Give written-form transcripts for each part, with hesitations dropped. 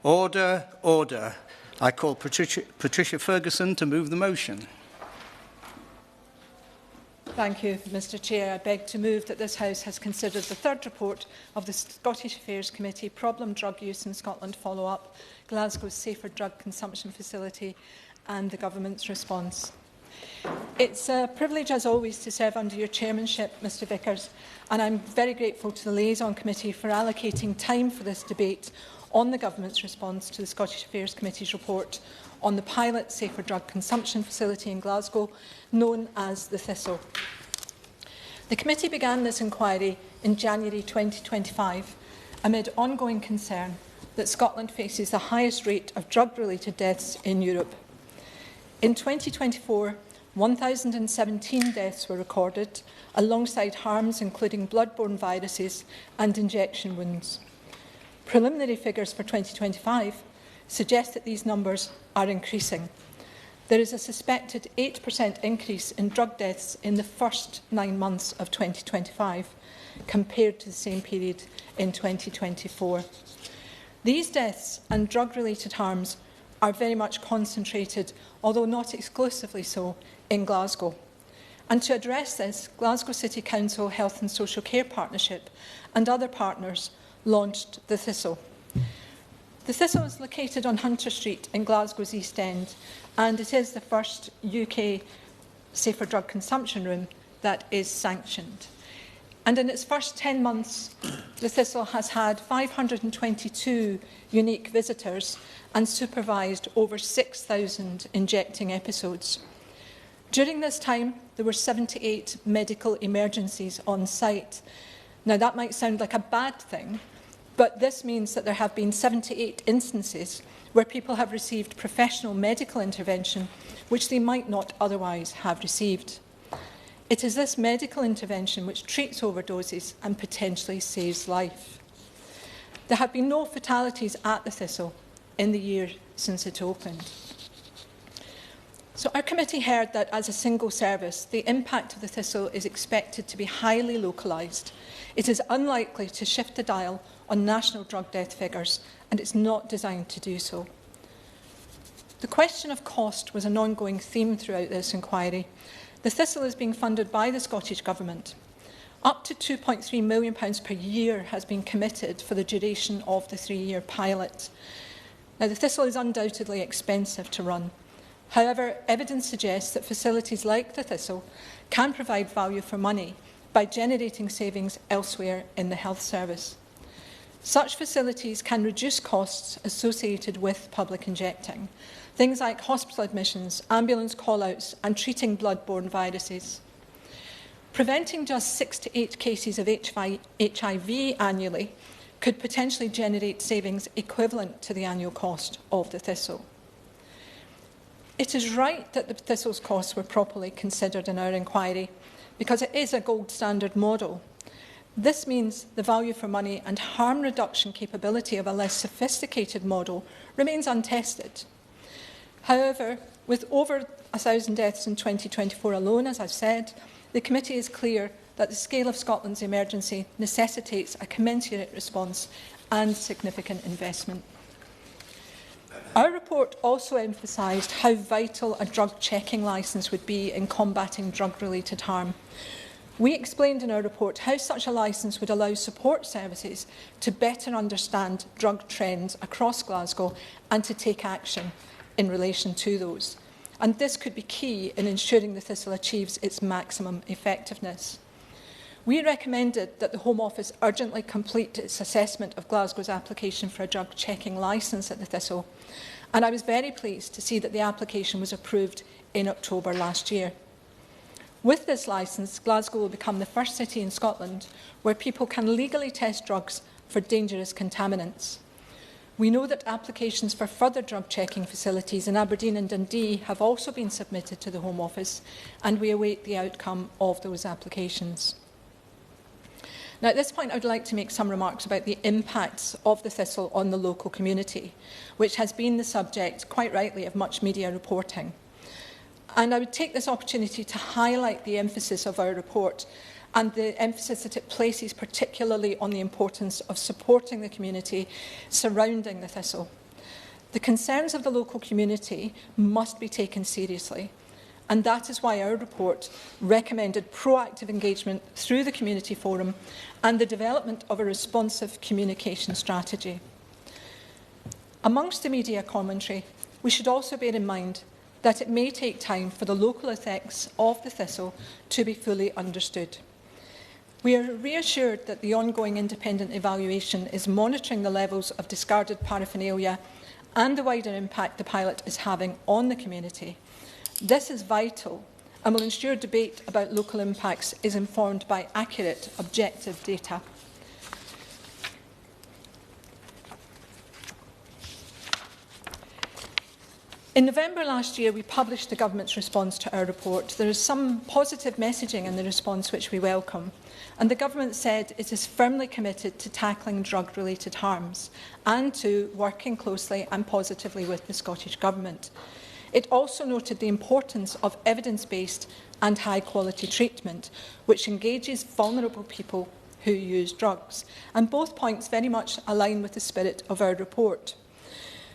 Order, order. I call Patricia Ferguson to move the motion. Thank you, Mr Chair. I beg to move that this House has considered the third report of the Scottish Affairs Committee, Problem Drug Use in Scotland Follow-up, Glasgow's Safer Drug Consumption Facility and the Government's response. It's a privilege, as always, to serve under your chairmanship, Mr Vickers, and I'm very grateful to the Liaison Committee for allocating time for this debate on the Government's response to the Scottish Affairs Committee's report on the pilot Safer Drug Consumption Facility in Glasgow, known as the Thistle. The committee began this inquiry in January 2025 amid ongoing concern that Scotland faces the highest rate of drug-related deaths in Europe. In 2024, 1,017 deaths were recorded, alongside harms including bloodborne viruses and injection wounds. Preliminary figures for 2025 suggest that these numbers are increasing. There is a suspected 8% increase in drug deaths in the first 9 months of 2025 compared to the same period in 2024. These deaths and drug-related harms are very much concentrated, although not exclusively so, in Glasgow. And to address this, Glasgow City Council Health and Social Care Partnership and other partners launched the Thistle. The Thistle is located on Hunter Street in Glasgow's East End, and it is the first UK safer drug consumption room that is sanctioned. And in its first 10 months, the Thistle has had 522 unique visitors and supervised over 6,000 injecting episodes. During this time, there were 78 medical emergencies on site. Now, that might sound like a bad thing, but this means that there have been 78 instances where people have received professional medical intervention which they might not otherwise have received. It is this medical intervention which treats overdoses and potentially saves life. There have been no fatalities at the Thistle in the year since it opened. So our committee heard that as a single service, the impact of the Thistle is expected to be highly localised. It is unlikely to shift the dial on national drug death figures, and it's not designed to do so. The question of cost was an ongoing theme throughout this inquiry. The Thistle is being funded by the Scottish Government. Up to £2.3 million per year has been committed for the duration of the 3-year pilot. Now, the Thistle is undoubtedly expensive to run. However, evidence suggests that facilities like the Thistle can provide value for money by generating savings elsewhere in the health service. Such facilities can reduce costs associated with public injecting, things like hospital admissions, ambulance call-outs and treating bloodborne viruses. Preventing just 6 to 8 cases of HIV annually could potentially generate savings equivalent to the annual cost of the Thistle. It is right that the Thistle's costs were properly considered in our inquiry because it is a gold standard model. This means the value for money and harm reduction capability of a less sophisticated model remains untested. However, with over 1,000 deaths in 2024 alone, as I've said, the committee is clear that the scale of Scotland's emergency necessitates a commensurate response and significant investment. Our report also emphasised how vital a drug checking licence would be in combating drug-related harm. We explained in our report how such a licence would allow support services to better understand drug trends across Glasgow and to take action in relation to those. And this could be key in ensuring the Thistle achieves its maximum effectiveness. We recommended that the Home Office urgently complete its assessment of Glasgow's application for a drug checking licence at the Thistle, and I was very pleased to see that the application was approved in October last year. With this licence, Glasgow will become the first city in Scotland where people can legally test drugs for dangerous contaminants. We know that applications for further drug checking facilities in Aberdeen and Dundee have also been submitted to the Home Office, and we await the outcome of those applications. Now, at this point, I would like to make some remarks about the impacts of the Thistle on the local community, which has been the subject, quite rightly, of much media reporting. And I would take this opportunity to highlight the emphasis of our report and the emphasis that it places particularly on the importance of supporting the community surrounding the Thistle. The concerns of the local community must be taken seriously, and that is why our report recommended proactive engagement through the Community Forum and the development of a responsive communication strategy. Amongst the media commentary, we should also bear in mind that it may take time for the local effects of the thistle to be fully understood. We are reassured that the ongoing independent evaluation is monitoring the levels of discarded paraphernalia and the wider impact the pilot is having on the community. This is vital and will ensure debate about local impacts is informed by accurate, objective data. In November last year, we published the Government's response to our report. There is some positive messaging in the response which we welcome, and the Government said it is firmly committed to tackling drug-related harms and to working closely and positively with the Scottish Government. It also noted the importance of evidence-based and high-quality treatment, which engages vulnerable people who use drugs, and both points very much align with the spirit of our report.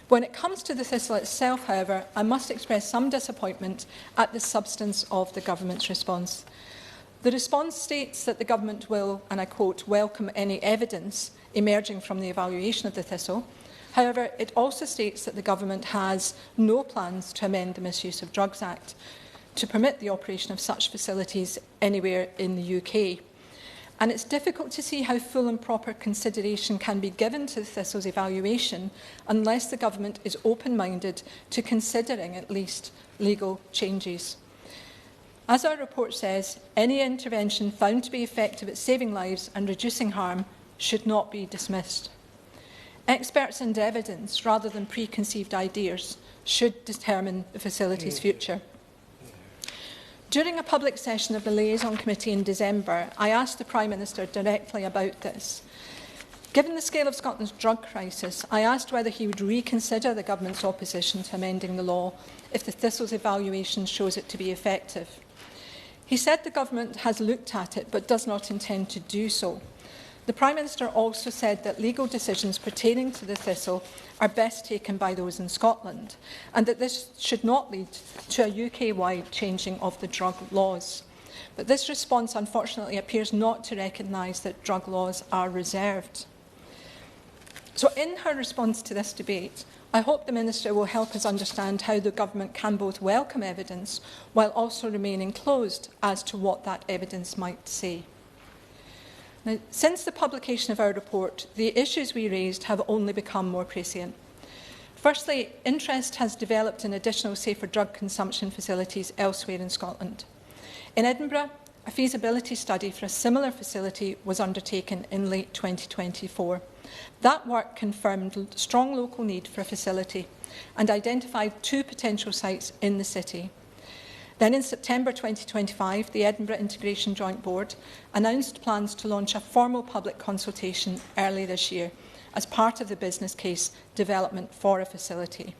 When it comes to the thistle itself, however, I must express some disappointment at the substance of the Government's response. The response states that the Government will, and I quote, welcome any evidence emerging from the evaluation of the thistle. However, it also states that the Government has no plans to amend the Misuse of Drugs Act to permit the operation of such facilities anywhere in the UK. And it's difficult to see how full and proper consideration can be given to the thistle's evaluation unless the Government is open-minded to considering at least legal changes. As our report says, any intervention found to be effective at saving lives and reducing harm should not be dismissed. Experts and evidence, rather than preconceived ideas, should determine the facility's future. During a public session of the Liaison Committee in December, I asked the Prime Minister directly about this. Given the scale of Scotland's drug crisis, I asked whether he would reconsider the Government's opposition to amending the law if the thistle's evaluation shows it to be effective. He said the Government has looked at it but does not intend to do so. The Prime Minister also said that legal decisions pertaining to the thistle are best taken by those in Scotland, and that this should not lead to a UK-wide changing of the drug laws. But this response, unfortunately, appears not to recognise that drug laws are reserved. So in her response to this debate, I hope the Minister will help us understand how the Government can both welcome evidence while also remaining closed as to what that evidence might say. Now, since the publication of our report, the issues we raised have only become more prescient. Firstly, interest has developed in additional safer drug consumption facilities elsewhere in Scotland. In Edinburgh, a feasibility study for a similar facility was undertaken in late 2024. That work confirmed strong local need for a facility and identified 2 potential sites in the city. Then in September 2025, the Edinburgh Integration Joint Board announced plans to launch a formal public consultation early this year as part of the business case development for a facility.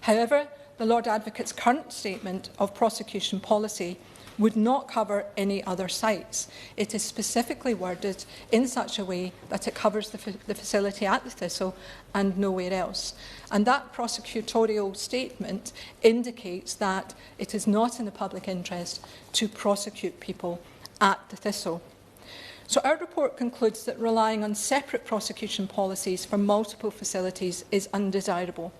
However, the Lord Advocate's current statement of prosecution policy would not cover any other sites. It is specifically worded in such a way that it covers the facility at the Thistle and nowhere else. And that prosecutorial statement indicates that it is not in the public interest to prosecute people at the Thistle. So our report concludes that relying on separate prosecution policies for multiple facilities is undesirable.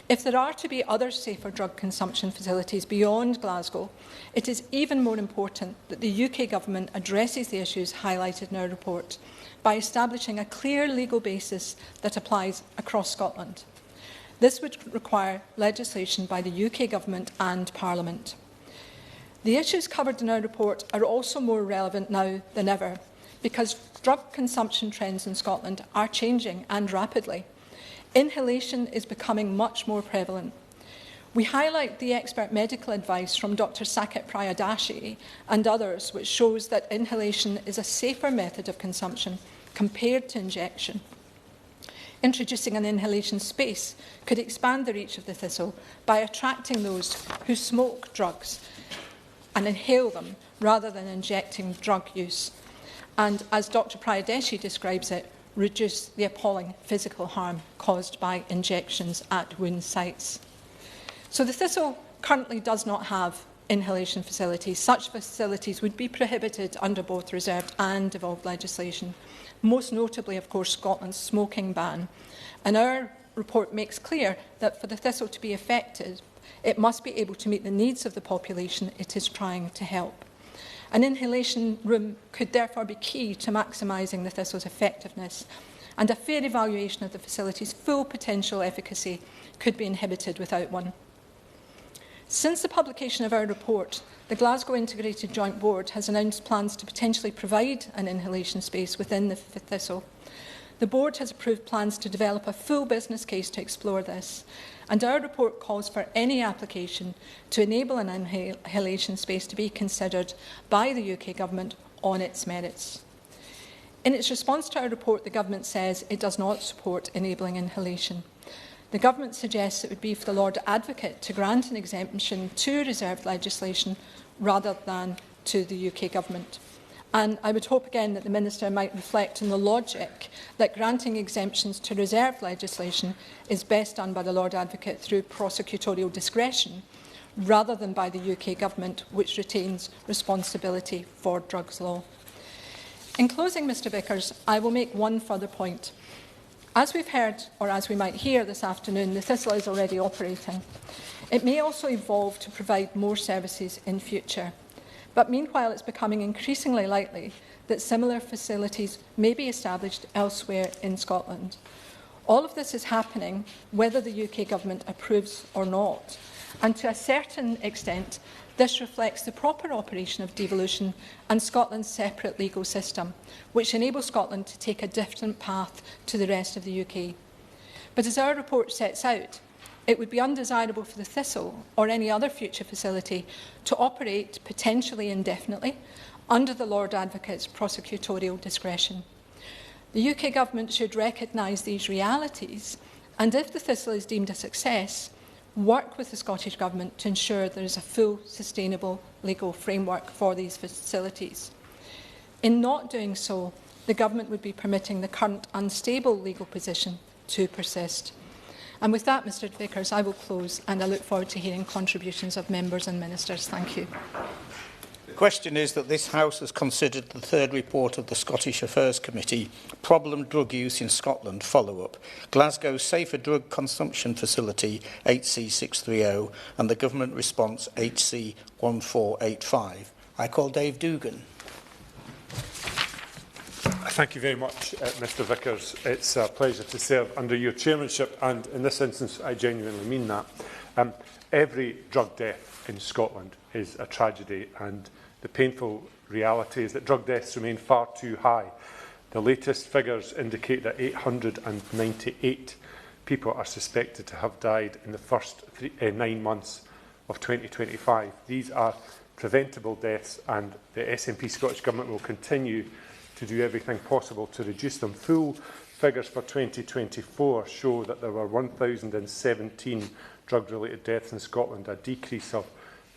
If there are to be other safer drug consumption facilities beyond Glasgow, it is even more important that the UK Government addresses the issues highlighted in our report by establishing a clear legal basis that applies across Scotland. This would require legislation by the UK Government and Parliament. The issues covered in our report are also more relevant now than ever because drug consumption trends in Scotland are changing and rapidly. Inhalation is becoming much more prevalent. We highlight the expert medical advice from Dr. Saket Prayadashi and others, which shows that inhalation is a safer method of consumption compared to injection. Introducing an inhalation space could expand the reach of the Thistle by attracting those who smoke drugs and inhale them rather than injecting drug use. And as Dr. Prayadashi describes it, reduce the appalling physical harm caused by injections at wound sites. So the Thistle currently does not have inhalation facilities. Such facilities would be prohibited under both reserved and devolved legislation, most notably, of course, Scotland's smoking ban. And our report makes clear that for the Thistle to be effective, it must be able to meet the needs of the population it is trying to help. An inhalation room could therefore be key to maximising the Thistle's effectiveness, and a fair evaluation of the facility's full potential efficacy could be inhibited without one. Since the publication of our report, the Glasgow Integrated Joint Board has announced plans to potentially provide an inhalation space within the Thistle. The Board has approved plans to develop a full business case to explore this, and our report calls for any application to enable an inhalation space to be considered by the UK Government on its merits. In its response to our report, the Government says it does not support enabling inhalation. The Government suggests it would be for the Lord Advocate to grant an exemption to reserved legislation rather than to the UK Government. And I would hope again that the Minister might reflect on the logic that granting exemptions to reserved legislation is best done by the Lord Advocate through prosecutorial discretion rather than by the UK Government, which retains responsibility for drugs law. In closing, Mr Vickers, I will make one further point. As we've heard, or as we might hear this afternoon, the Thistle is already operating. It may also evolve to provide more services in future. But meanwhile, it's becoming increasingly likely that similar facilities may be established elsewhere in Scotland. All of this is happening whether the UK Government approves or not. And to a certain extent, this reflects the proper operation of devolution and Scotland's separate legal system, which enables Scotland to take a different path to the rest of the UK. But as our report sets out, it would be undesirable for the Thistle or any other future facility to operate potentially indefinitely under the Lord Advocate's prosecutorial discretion. The UK Government should recognise these realities and, if the Thistle is deemed a success, work with the Scottish Government to ensure there is a full, sustainable legal framework for these facilities. In not doing so, the Government would be permitting the current unstable legal position to persist. And with that, Mr Vickers, I will close, and I look forward to hearing contributions of members and ministers. Thank you. The question is that this House has considered the third report of the Scottish Affairs Committee, Problem Drug Use in Scotland follow-up, Glasgow's Safer Drug Consumption Facility 8C630 and the Government Response HC1485. I call Dave Dugan. Thank you very much, Mr Vickers. It's a pleasure to serve under your chairmanship, and in this instance I genuinely mean that. Every drug death in Scotland is a tragedy, and the painful reality is that drug deaths remain far too high. The latest figures indicate that 898 people are suspected to have died in the first 9 months of 2025. These are preventable deaths, and the SNP Scottish Government will continue to do everything possible to reduce them. Full figures for 2024 show that there were 1,017 drug-related deaths in Scotland, a decrease of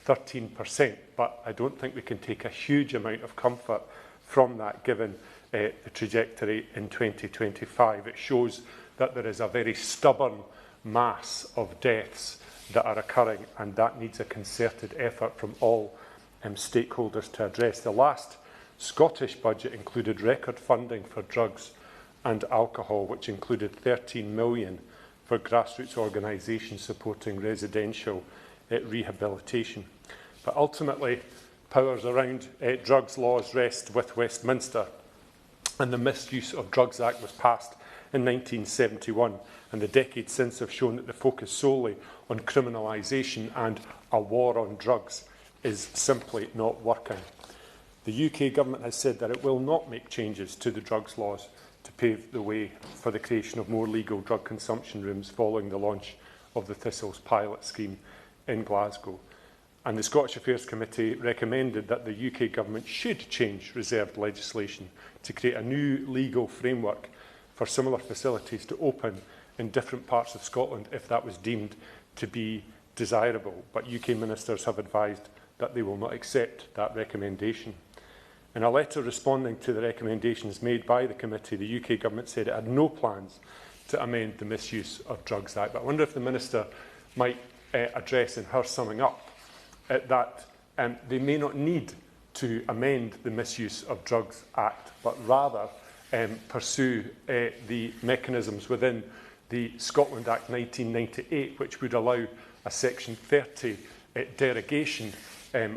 13%, but I don't think we can take a huge amount of comfort from that given the trajectory in 2025. It shows that there is a very stubborn mass of deaths that are occurring, and that needs a concerted effort from all stakeholders to address. The last Scottish budget included record funding for drugs and alcohol, which included 13 million for grassroots organisations supporting residential rehabilitation. But ultimately, powers around drugs laws rest with Westminster, and the Misuse of Drugs Act was passed in 1971, and the decades since have shown that the focus solely on criminalisation and a war on drugs is simply not working. The UK Government has said that it will not make changes to the drugs laws to pave the way for the creation of more legal drug consumption rooms following the launch of the Thistle's pilot scheme in Glasgow. And the Scottish Affairs Committee recommended that the UK Government should change reserved legislation to create a new legal framework for similar facilities to open in different parts of Scotland if that was deemed to be desirable. But UK ministers have advised that they will not accept that recommendation. In a letter responding to the recommendations made by the committee, the UK Government said it had no plans to amend the Misuse of Drugs Act. But I wonder if the Minister might address in her summing up that they may not need to amend the Misuse of Drugs Act, but rather pursue the mechanisms within the Scotland Act 1998, which would allow a Section 30 derogation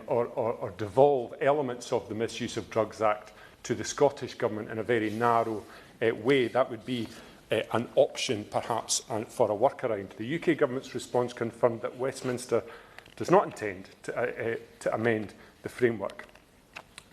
or devolve elements of the Misuse of Drugs Act to the Scottish Government in a very narrow way. That would be an option, perhaps, for a workaround. The UK Government's response confirmed that Westminster does not intend to amend the framework,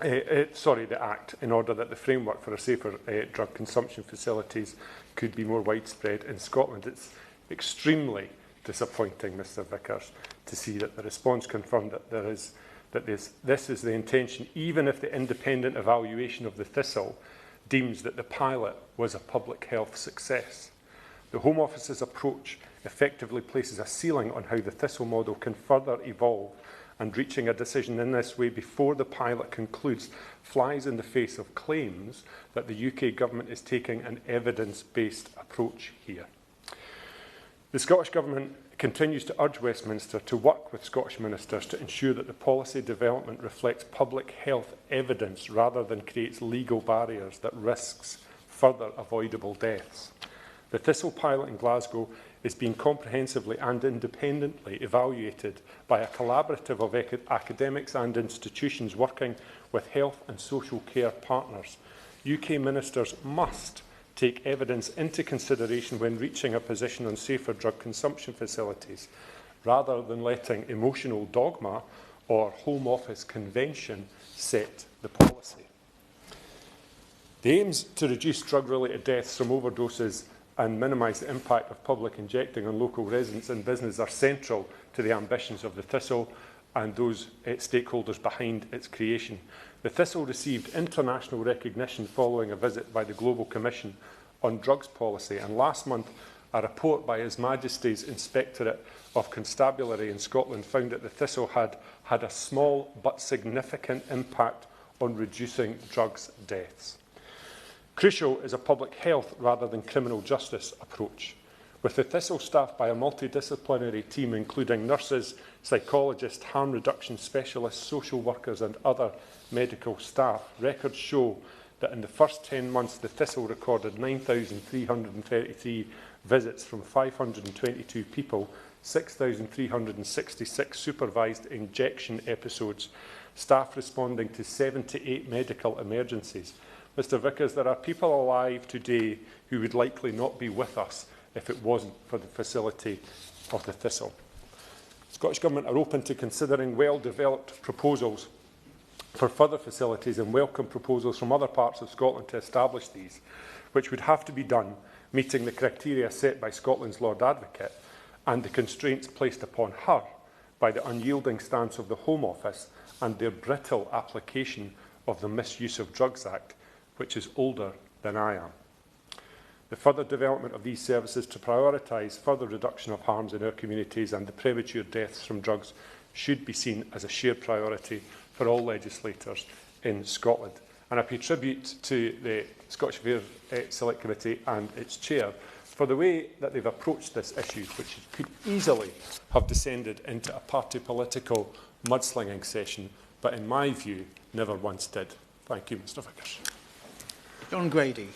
the Act, in order that the framework for a safer drug consumption facilities could be more widespread in Scotland. It's extremely disappointing, Mr Vickers, to see that the response confirmed that this is the intention, even if the independent evaluation of the Thistle deems that the pilot was a public health success. The Home Office's approach effectively places a ceiling on how the Thistle model can further evolve, and reaching a decision in this way before the pilot concludes flies in the face of claims that the UK Government is taking an evidence-based approach here. The Scottish Government continues to urge Westminster to work with Scottish ministers to ensure that the policy development reflects public health evidence rather than creates legal barriers that risks further avoidable deaths. The Thistle pilot in Glasgow is being comprehensively and independently evaluated by a collaborative of academics and institutions working with health and social care partners. UK ministers must take evidence into consideration when reaching a position on safer drug consumption facilities, rather than letting emotional dogma or Home Office convention set the policy. The aims to reduce drug-related deaths from overdoses and minimise the impact of public injecting on local residents and business are central to the ambitions of the Thistle and those stakeholders behind its creation. The Thistle received international recognition following a visit by the Global Commission on Drugs Policy, and last month a report by His Majesty's Inspectorate of Constabulary in Scotland found that the Thistle had a small but significant impact on reducing drugs deaths. Crucial is a public health rather than criminal justice approach. With the Thistle staffed by a multidisciplinary team including nurses, psychologists, harm reduction specialists, social workers and other medical staff, records show that in the first 10 months the Thistle recorded 9,333 visits from 522 people, 6,366 supervised injection episodes, staff responding to 78 medical emergencies. Mr Vickers, there are people alive today who would likely not be with us if it wasn't for the facility of the Thistle. The Scottish Government are open to considering well-developed proposals for further facilities and welcome proposals from other parts of Scotland to establish these, which would have to be done meeting the criteria set by Scotland's Lord Advocate and the constraints placed upon her by the unyielding stance of the Home Office and their brittle application of the Misuse of Drugs Act, which is older than I am. The further development of these services to prioritise further reduction of harms in our communities and the premature deaths from drugs should be seen as a shared priority for all legislators in Scotland. And I pay tribute to the Scottish Affairs Select Committee and its chair for the way that they've approached this issue, which could easily have descended into a party political mudslinging session, but in my view, never once did. Thank you, Mr Vickers. John Grady.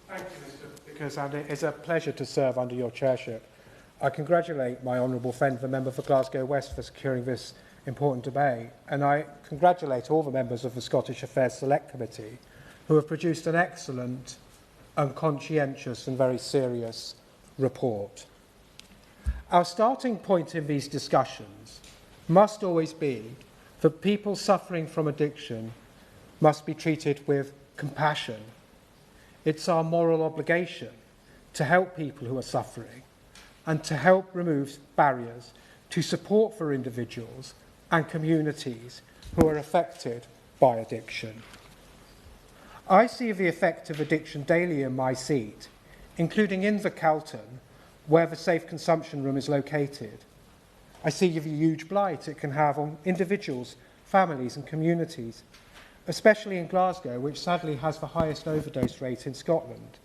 Thank you, Mr Vickers, and it is a pleasure to serve under your chairship. I congratulate my honourable friend, the member for Glasgow West, for securing this important debate, and I congratulate all the members of the Scottish Affairs Select Committee who have produced an excellent and conscientious and very serious report. Our starting point in these discussions must always be that people suffering from addiction must be treated with compassion. It's our moral obligation to help people who are suffering and to help remove barriers to support for individuals and communities who are affected by addiction. I see the effect of addiction daily in my seat, including in the Calton, where the safe consumption room is located. I see the huge blight it can have on individuals, families and communities. especially in Glasgow, which sadly has the highest overdose rate in Scotland.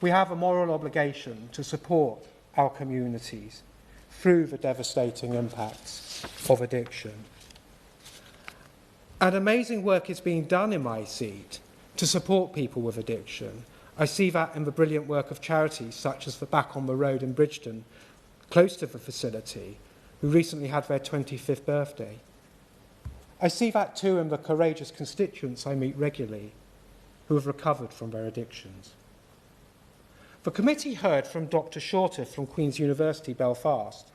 We have a moral obligation to support our communities through the devastating impacts of addiction. And amazing work is being done in my seat to support people with addiction. I see that in the brilliant work of charities such as the Back on the Road in Bridgeton, close to the facility, who recently had their 25th birthday. I see that too in the courageous constituents I meet regularly who have recovered from their addictions. The committee heard from Dr. Shorter from Queen's University, Belfast,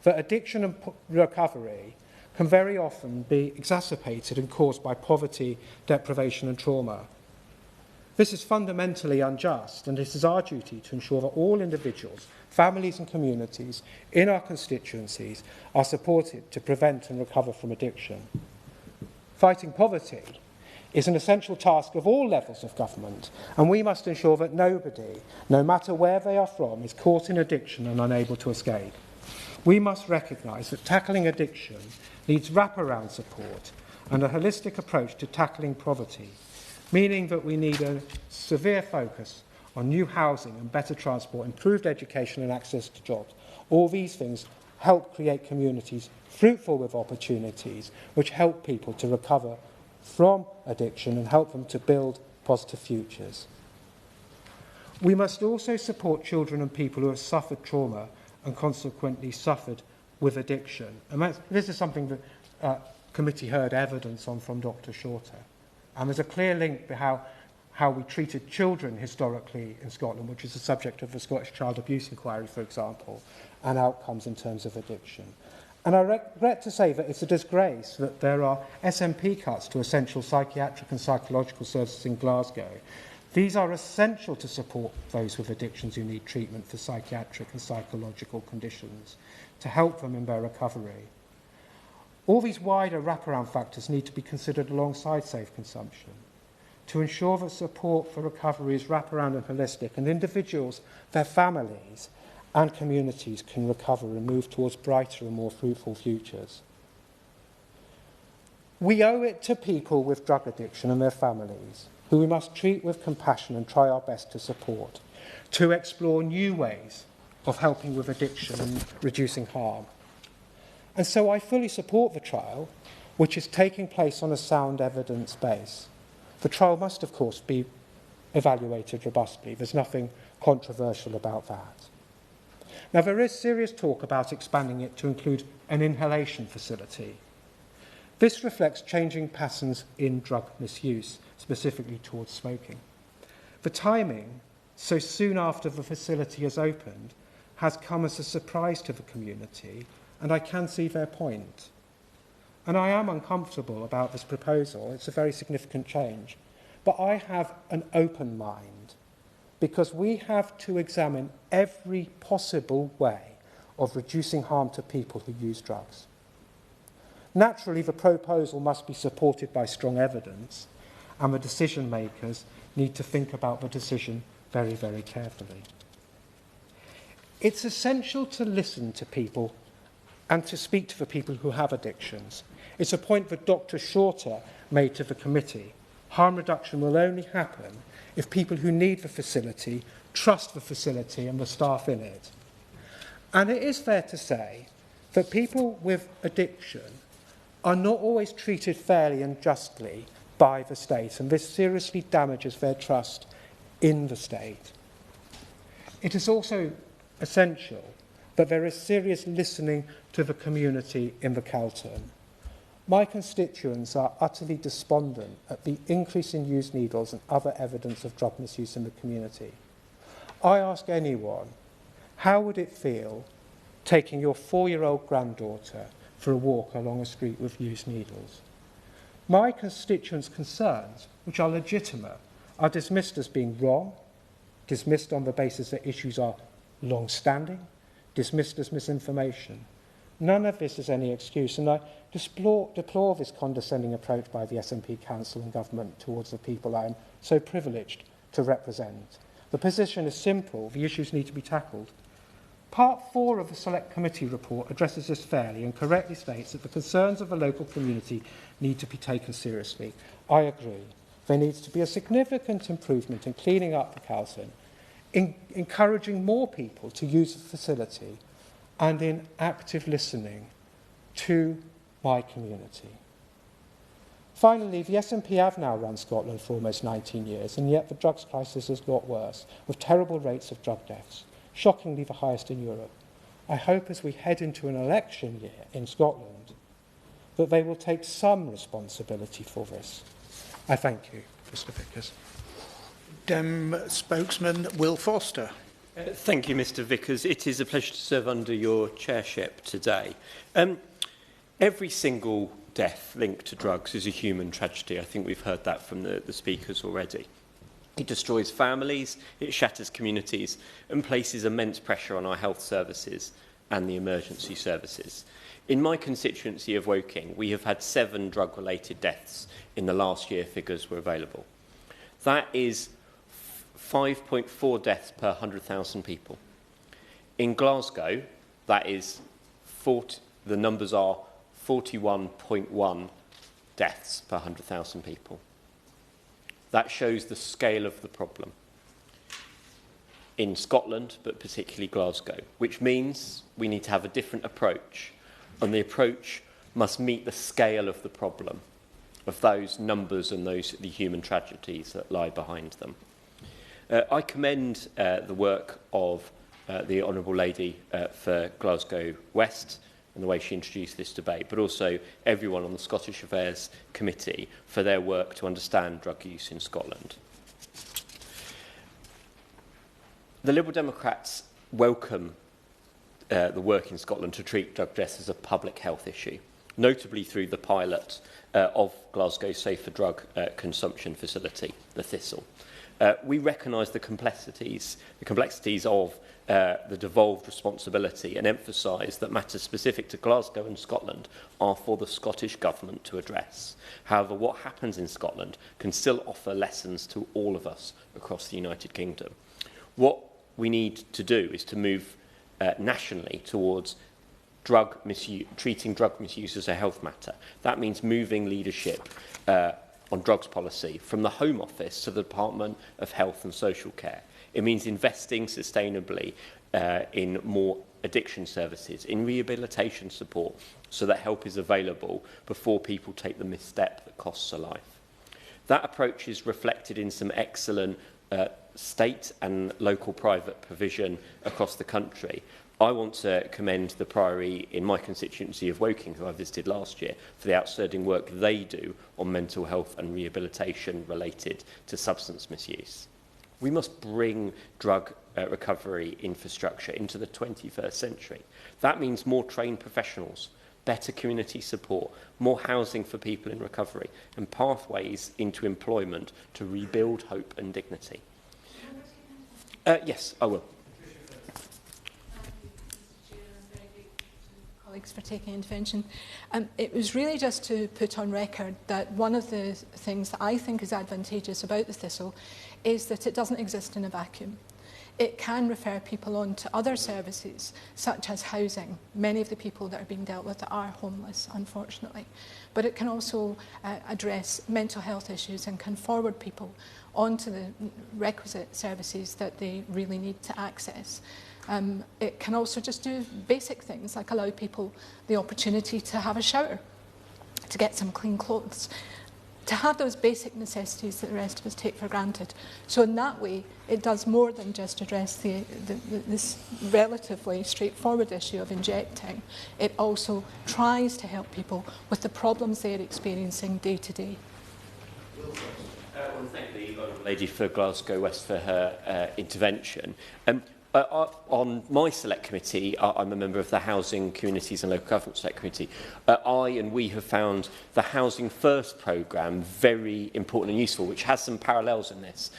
that addiction and recovery can very often be exacerbated and caused by poverty, deprivation and trauma. This is fundamentally unjust, and it is our duty to ensure that all individuals, families and communities in our constituencies are supported to prevent and recover from addiction. Fighting poverty is an essential task of all levels of government, and we must ensure that nobody, no matter where they are from, is caught in addiction and unable to escape. We must recognise that tackling addiction needs wraparound support and a holistic approach to tackling poverty, meaning that we need a severe focus on new housing and better transport, improved education and access to jobs. All these things help create communities fruitful with opportunities which help people to recover from addiction and help them to build positive futures. We must also support children and people who have suffered trauma and consequently suffered with addiction. And this is something that committee heard evidence on from Dr. Shorter. And there's a clear link to how we treated children historically in Scotland, which is the subject of the Scottish Child Abuse Inquiry, for example, and outcomes in terms of addiction. And I regret to say that it's a disgrace that there are SNP cuts to essential psychiatric and psychological services in Glasgow. These are essential to support those with addictions who need treatment for psychiatric and psychological conditions, to help them in their recovery. All these wider wraparound factors need to be considered alongside safe consumption to ensure that support for recovery is wraparound and holistic, and individuals, their families and communities can recover and move towards brighter and more fruitful futures. We owe it to people with drug addiction and their families, who we must treat with compassion and try our best to support, to explore new ways of helping with addiction and reducing harm. And so I fully support the trial, which is taking place on a sound evidence base. The trial must, of course, be evaluated robustly. There's nothing controversial about that. Now, there is serious talk about expanding it to include an inhalation facility. This reflects changing patterns in drug misuse, specifically towards smoking. The timing, so soon after the facility has opened, has come as a surprise to the community, and I can see their point. And I am uncomfortable about this proposal. It's a very significant change. But I have an open mind, because we have to examine every possible way of reducing harm to people who use drugs. Naturally, the proposal must be supported by strong evidence, and the decision makers need to think about the decision very, very carefully. It's essential to listen to people and to speak to the people who have addictions. It's a point that Dr. Shorter made to the committee. Harm reduction will only happen if people who need the facility trust the facility and the staff in it. And it is fair to say that people with addiction are not always treated fairly and justly by the state, and this seriously damages their trust in the state. It is also essential that there is serious listening to the community in the Calton. My constituents are utterly despondent at the increase in used needles and other evidence of drug misuse in the community. I ask anyone, how would it feel taking your 4-year-old granddaughter for a walk along a street with used needles? My constituents' concerns, which are legitimate, are dismissed as being wrong, dismissed on the basis that issues are long-standing, dismissed as misinformation. None of this is any excuse, and I deplore this condescending approach by the SNP Council and Government towards the people I am so privileged to represent. The position is simple. The issues need to be tackled. Part 4 of the Select Committee report addresses this fairly and correctly states that the concerns of the local community need to be taken seriously. I agree. There needs to be a significant improvement in cleaning up the Calton, in encouraging more people to use the facility, and in active listening to my community. Finally, the SNP have now run Scotland for almost 19 years, and yet the drugs crisis has got worse, with terrible rates of drug deaths, shockingly the highest in Europe. I hope as we head into an election year in Scotland that they will take some responsibility for this. I thank you, Mr. Vickers. Dem spokesman Will Foster. Thank you, Mr. Vickers. It is a pleasure to serve under your chairship today. Every single death linked to drugs is a human tragedy. I think we've heard that from the speakers already. It destroys families, it shatters communities, and places immense pressure on our health services and the emergency services. In my constituency of Woking, we have had 7 drug-related deaths in the last year figures were available. That is 5.4 deaths per 100,000 people. In Glasgow, that is the numbers are 41.1 deaths per 100,000 people. That shows the scale of the problem in Scotland, but particularly Glasgow, which means we need to have a different approach, and the approach must meet the scale of the problem, of those numbers and the human tragedies that lie behind them. I commend the work of the Honourable Lady for Glasgow West and the way she introduced this debate, but also everyone on the Scottish Affairs Committee for their work to understand drug use in Scotland. The Liberal Democrats welcome the work in Scotland to treat drug deaths as a public health issue, notably through the pilot of Glasgow's Safer Drug Consumption Facility, the Thistle. We recognise the complexities of the devolved responsibility and emphasise that matters specific to Glasgow and Scotland are for the Scottish Government to address. However, what happens in Scotland can still offer lessons to all of us across the United Kingdom. What we need to do is to move nationally towards treating drug misuse as a health matter. That means moving leadership on drugs policy from the Home Office to the Department of Health and Social Care. It means investing sustainably in more addiction services, in rehabilitation support, so that help is available before people take the misstep that costs a life. That approach is reflected in some excellent state and local private provision across the country. I want to commend the Priory in my constituency of Woking, who I visited last year, for the outstanding work they do on mental health and rehabilitation related to substance misuse. We must bring drug recovery infrastructure into the 21st century. That means more trained professionals, better community support, more housing for people in recovery, and pathways into employment to rebuild hope and dignity. Yes, I will. Colleagues for taking intervention. It was really just to put on record that one of the things that I think is advantageous about the Thistle is that it doesn't exist in a vacuum. It can refer people on to other services, such as housing. Many of the people that are being dealt with are homeless, unfortunately. But it can also address mental health issues and can forward people onto the requisite services that they really need to access. It can also just do basic things like allow people the opportunity to have a shower, to get some clean clothes, to have those basic necessities that the rest of us take for granted. So in that way, it does more than just address this relatively straightforward issue of injecting. It also tries to help people with the problems they're experiencing day to day. I want to thank the Honourable Lady for Glasgow West for her intervention. On my select committee, I'm a member of the Housing, Communities and Local Government Select Committee. We have found the Housing First programme very important and useful, which has some parallels in this.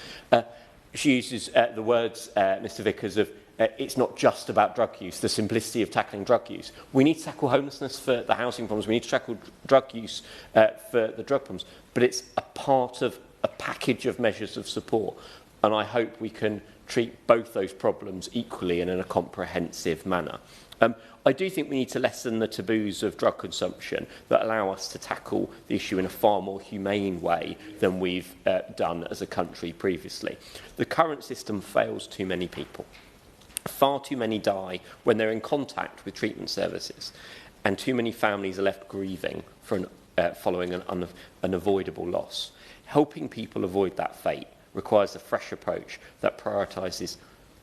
She uses the words, Mr Vickers, of it's not just about drug use, the simplicity of tackling drug use. We need to tackle homelessness for the housing problems. We need to tackle drug use for the drug problems. But it's a part of a package of measures of support. And I hope we can treat both those problems equally and in a comprehensive manner. I do think we need to lessen the taboos of drug consumption that allow us to tackle the issue in a far more humane way than we've done as a country previously. The current system fails too many people. Far too many die when they're in contact with treatment services, and too many families are left grieving for following an avoidable loss. Helping people avoid that fate requires a fresh approach that prioritises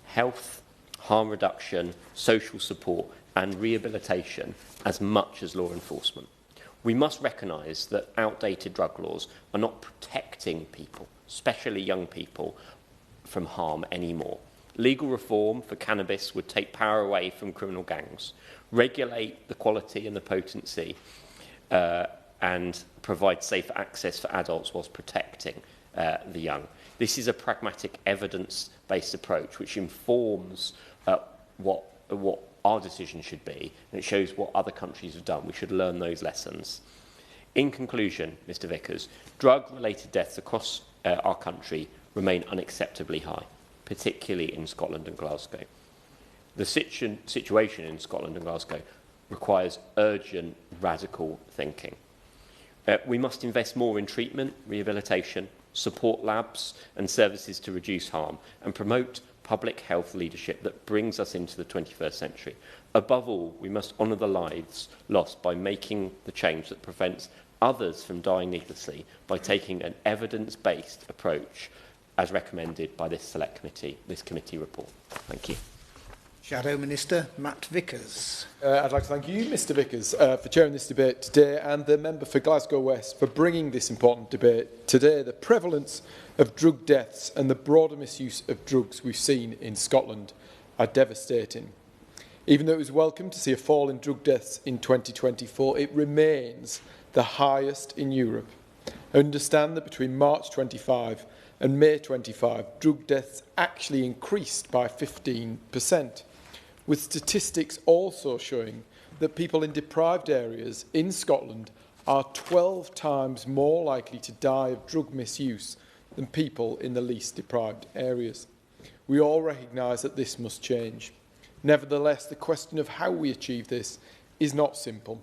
health, harm reduction, social support and rehabilitation as much as law enforcement. We must recognise that outdated drug laws are not protecting people, especially young people, from harm anymore. Legal reform for cannabis would take power away from criminal gangs, regulate the quality and the potency, and provide safe access for adults whilst protecting the young. This is a pragmatic, evidence-based approach which informs what our decision should be, and it shows what other countries have done. We should learn those lessons. In conclusion, Mr Vickers, drug-related deaths across our country remain unacceptably high, particularly in Scotland and Glasgow. The situation in Scotland and Glasgow requires urgent, radical thinking. We must invest more in treatment, rehabilitation, support labs and services to reduce harm, and promote public health leadership that brings us into the 21st century. Above all, we must honour the lives lost by making the change that prevents others from dying needlessly by taking an evidence-based approach as recommended by this committee report. Thank you. Shadow Minister Matt Vickers. I'd like to thank you, Mr Vickers, for chairing this debate today, and the member for Glasgow West for bringing this important debate today. The prevalence of drug deaths and the broader misuse of drugs we've seen in Scotland are devastating. Even though it was welcome to see a fall in drug deaths in 2024, it remains the highest in Europe. I understand that between March 25 and May 25, drug deaths actually increased by 15%, with statistics also showing that people in deprived areas in Scotland are 12 times more likely to die of drug misuse than people in the least deprived areas. We all recognise that this must change. Nevertheless, the question of how we achieve this is not simple.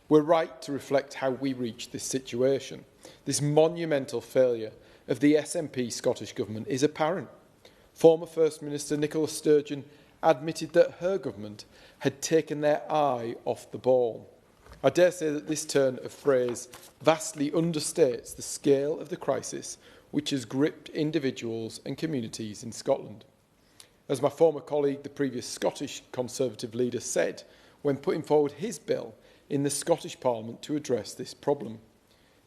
We're right to reflect how we reached this situation. This monumental failure of the SNP Scottish Government is apparent. Former First Minister Nicola Sturgeon admitted that her government had taken their eye off the ball. I dare say that this turn of phrase vastly understates the scale of the crisis which has gripped individuals and communities in Scotland. As my former colleague, the previous Scottish Conservative leader, said when putting forward his bill in the Scottish Parliament to address this problem,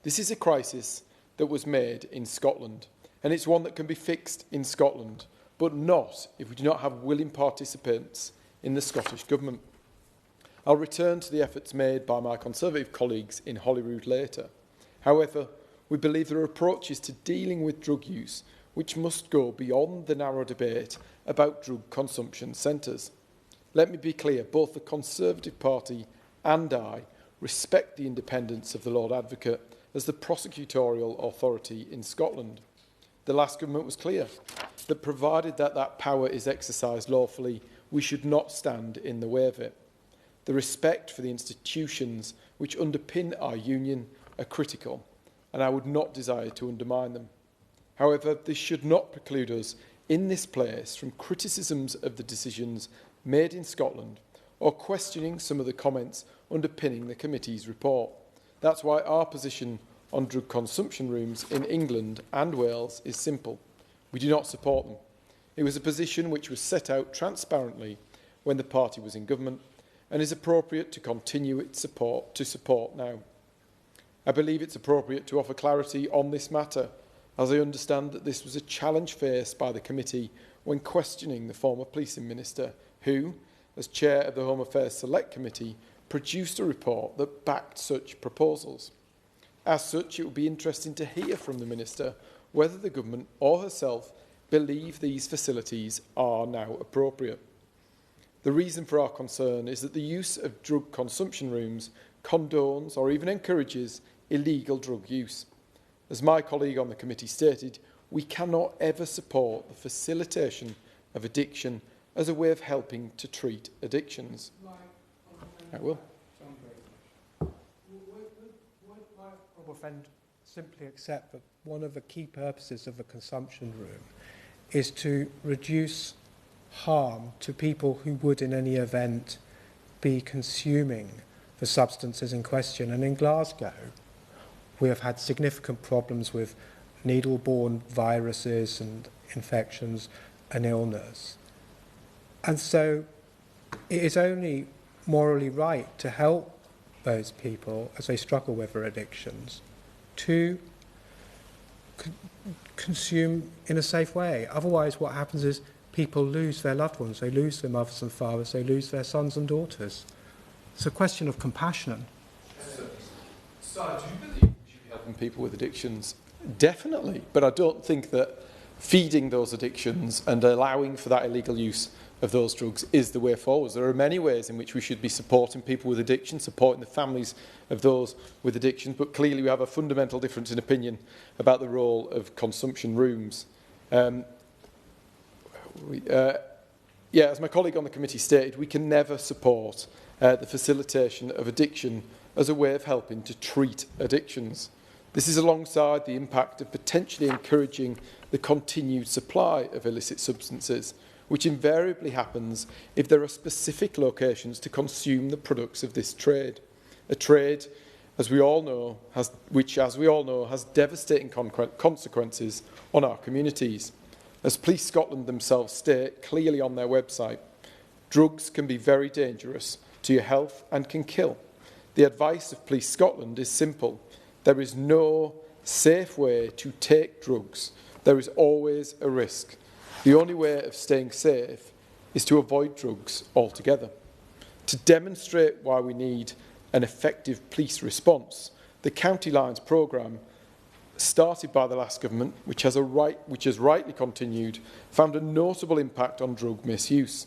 this is a crisis that was made in Scotland, and it's one that can be fixed in Scotland, but not if we do not have willing participants in the Scottish Government. I'll return to the efforts made by my Conservative colleagues in Holyrood later. However, we believe there are approaches to dealing with drug use which must go beyond the narrow debate about drug consumption centres. Let me be clear, both the Conservative Party and I respect the independence of the Lord Advocate as the prosecutorial authority in Scotland. The last government was clear that provided that power is exercised lawfully, we should not stand in the way of it. The respect for the institutions which underpin our union are critical, and I would not desire to undermine them. However, this should not preclude us in this place from criticisms of the decisions made in Scotland or questioning some of the comments underpinning the committee's report. That's why our position on drug consumption rooms in England and Wales is simple. We do not support them. It was a position which was set out transparently when the party was in government and is appropriate to continue its support now. I believe it's appropriate to offer clarity on this matter, as I understand that this was a challenge faced by the committee when questioning the former policing minister, who, as chair of the Home Affairs Select Committee, produced a report that backed such proposals. As such, it would be interesting to hear from the minister whether the government or herself believe these facilities are now appropriate. The reason for our concern is that the use of drug consumption rooms condones or even encourages illegal drug use. As my colleague on the committee stated, we cannot ever support the facilitation of addiction as a way of helping to treat addictions. I will. Would my honourable friend simply accept that one of the key purposes of the consumption room is to reduce harm to people who would in any event be consuming the substances in question? And in Glasgow, we have had significant problems with needle-borne viruses and infections and illness. And so it is only morally right to help those people as they struggle with their addictions to consume in a safe way. Otherwise, what happens is people lose their loved ones, they lose their mothers and fathers, they lose their sons and daughters. It's a question of compassion. So do you believe we should be helping people with addictions? Definitely, but I don't think that feeding those addictions and allowing for that illegal use of those drugs is the way forward. There are many ways in which we should be supporting people with addiction, supporting the families of those with addictions, but clearly we have a fundamental difference in opinion about the role of consumption rooms. As my colleague on the committee stated, we can never support the facilitation of addiction as a way of helping to treat addictions. This is alongside the impact of potentially encouraging the continued supply of illicit substances, which invariably happens if there are specific locations to consume the products of this trade. A trade, as we all know, has devastating consequences on our communities. As Police Scotland themselves state clearly on their website, drugs can be very dangerous to your health and can kill. The advice of Police Scotland is simple. There is no safe way to take drugs. There is always a risk. The only way of staying safe is to avoid drugs altogether. To demonstrate why we need an effective police response, the County Lines programme, started by the last government, which has rightly continued, found a notable impact on drug misuse.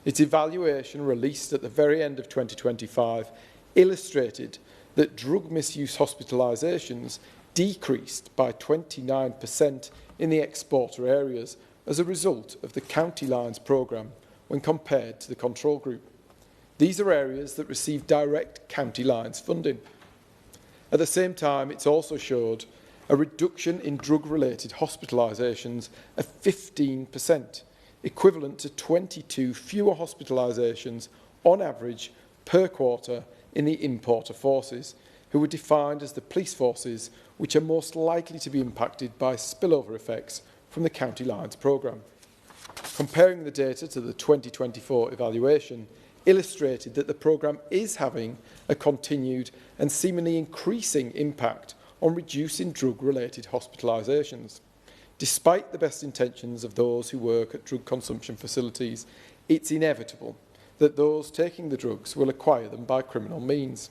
Its evaluation, released at the very end of 2025, illustrated that drug misuse hospitalisations decreased by 29% in the exporter areas as a result of the County Lines programme when compared to the control group. These are areas that receive direct County Lines funding. At the same time, it's also showed a reduction in drug-related hospitalisations of 15%, equivalent to 22 fewer hospitalisations on average per quarter in the importer forces, who were defined as the police forces which are most likely to be impacted by spillover effects from the County Lines programme. Comparing the data to the 2024 evaluation illustrated that the programme is having a continued and seemingly increasing impact on reducing drug-related hospitalisations. Despite the best intentions of those who work at drug consumption facilities, it's inevitable that those taking the drugs will acquire them by criminal means.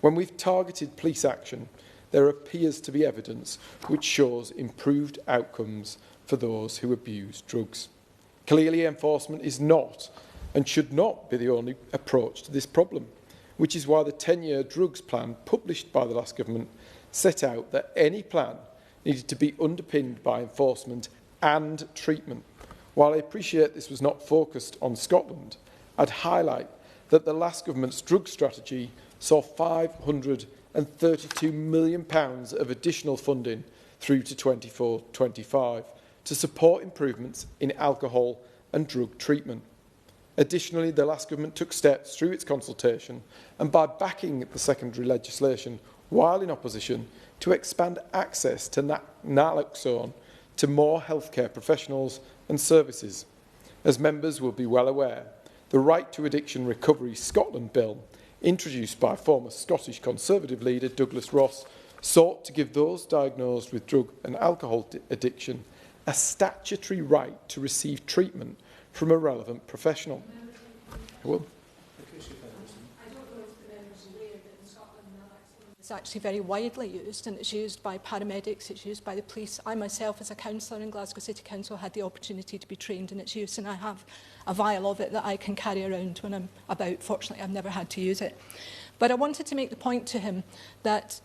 When we've targeted police action, there appears to be evidence which shows improved outcomes for those who abuse drugs. Clearly, enforcement is not and should not be the only approach to this problem, which is why the 10-year drugs plan published by the last government set out that any plan needed to be underpinned by enforcement and treatment. While I appreciate this was not focused on Scotland, I'd highlight that the last government's drug strategy saw £532 million of additional funding through to 24-25 to support improvements in alcohol and drug treatment. Additionally, the last government took steps through its consultation and by backing the secondary legislation while in opposition to expand access to naloxone to more healthcare professionals and services. As members will be well aware, the Right to Addiction Recovery Scotland Bill, introduced by former Scottish Conservative leader Douglas Ross, sought to give those diagnosed with drug and alcohol addiction a statutory right to receive treatment from a relevant professional. It's actually very widely used, and it's used by paramedics, it's used by the police. I myself, as a councillor in Glasgow City Council, had the opportunity to be trained in its use, and I have a vial of it that I can carry around when I'm about. Fortunately, I've never had to use it. But I wanted to make the point to him that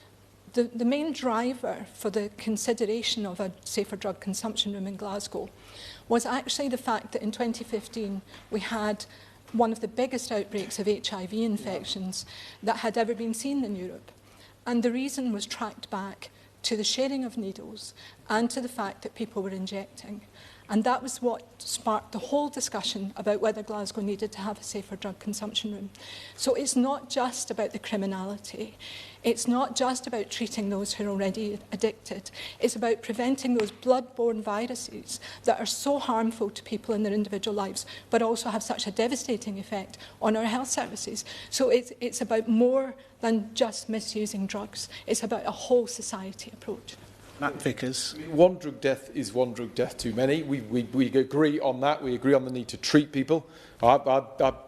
The main driver for the consideration of a safer drug consumption room in Glasgow was actually the fact that in 2015 we had one of the biggest outbreaks of HIV infections that had ever been seen in Europe. And the reason was tracked back to the sharing of needles and to the fact that people were injecting. And that was what sparked the whole discussion about whether Glasgow needed to have a safer drug consumption room. So it's not just about the criminality. It's not just about treating those who are already addicted. It's about preventing those blood-borne viruses that are so harmful to people in their individual lives, but also have such a devastating effect on our health services. So it's about more than just misusing drugs. It's about a whole society approach. Matt Vickers. One drug death is one drug death too many. We agree on that. We agree on the need to treat people. I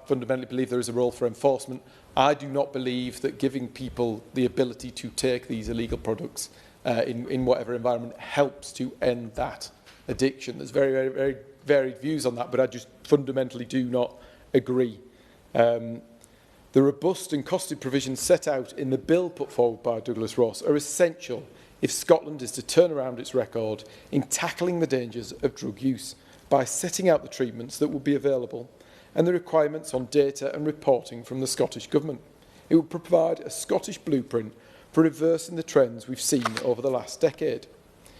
fundamentally believe there is a role for enforcement. I do not believe that giving people the ability to take these illegal products in whatever environment helps to end that addiction. There's very, very, very varied views on that, but I just fundamentally do not agree. The robust and costed provisions set out in the bill put forward by Douglas Ross are essential if Scotland is to turn around its record in tackling the dangers of drug use by setting out the treatments that will be available and the requirements on data and reporting from the Scottish Government. It will provide a Scottish blueprint for reversing the trends we've seen over the last decade.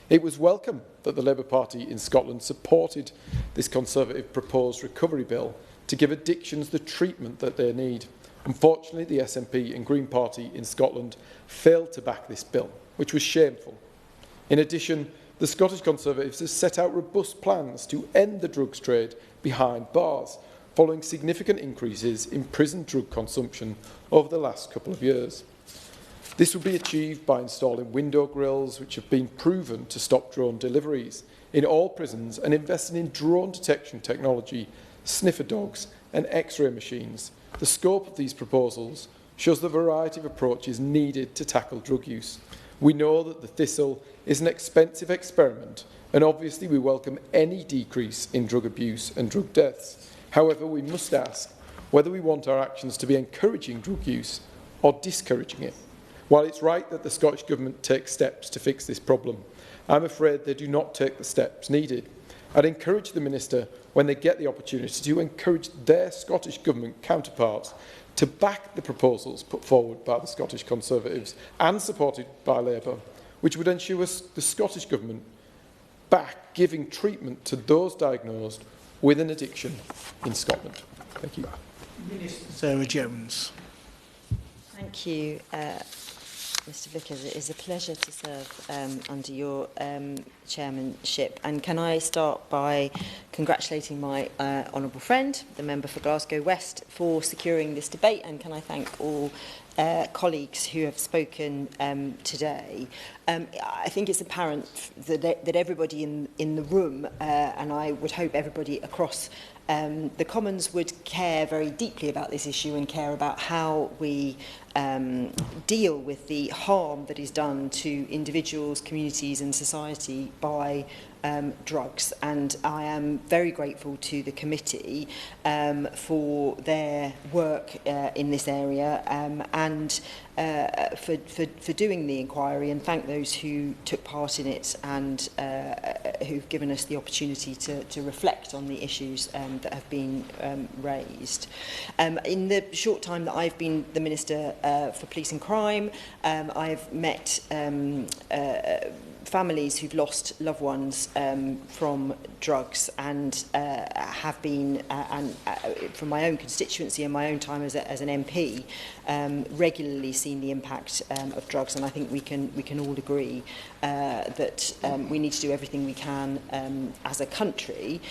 It was welcome that the Labour Party in Scotland supported this Conservative proposed recovery bill to give addictions the treatment that they need. Unfortunately, the SNP and Green Party in Scotland failed to back this bill, which was shameful. In addition, the Scottish Conservatives have set out robust plans to end the drugs trade behind bars, following significant increases in prison drug consumption over the last couple of years. This will be achieved by installing window grills, which have been proven to stop drone deliveries in all prisons, and investing in drone detection technology, sniffer dogs and X-ray machines. The scope of these proposals shows the variety of approaches needed to tackle drug use. We know that the thistle is an expensive experiment, and obviously we welcome any decrease in drug abuse and drug deaths. However, we must ask whether we want our actions to be encouraging drug use or discouraging it. While it's right that the Scottish Government takes steps to fix this problem, I'm afraid they do not take the steps needed. I'd encourage the Minister, when they get the opportunity, to encourage their Scottish Government counterparts to back the proposals put forward by the Scottish Conservatives and supported by Labour, which would ensure the Scottish Government back giving treatment to those diagnosed with an addiction in Scotland. Thank you. Minister Sarah Jones. Thank you, Mr Vickers. It is a pleasure to serve under your chairmanship. And can I start by congratulating my honourable friend, the member for Glasgow West, for securing this debate, and can I thank all colleagues who have spoken today. I think it's apparent that everybody in the room, and I would hope everybody across the Commons, would care very deeply about this issue and care about how we deal with the harm that is done to individuals, communities and society by drugs. And I am very grateful to the committee for their work in this area and for doing the inquiry, and thank those who took part in it and who've given us the opportunity to reflect on the issues that have been raised. In the short time that I've been the Minister for Police and Crime, I've met families who've lost loved ones from drugs, and have been, from my own constituency and my own time as an MP, regularly seen the impact of drugs, and I think we can all agree that we need to do everything we can as a country.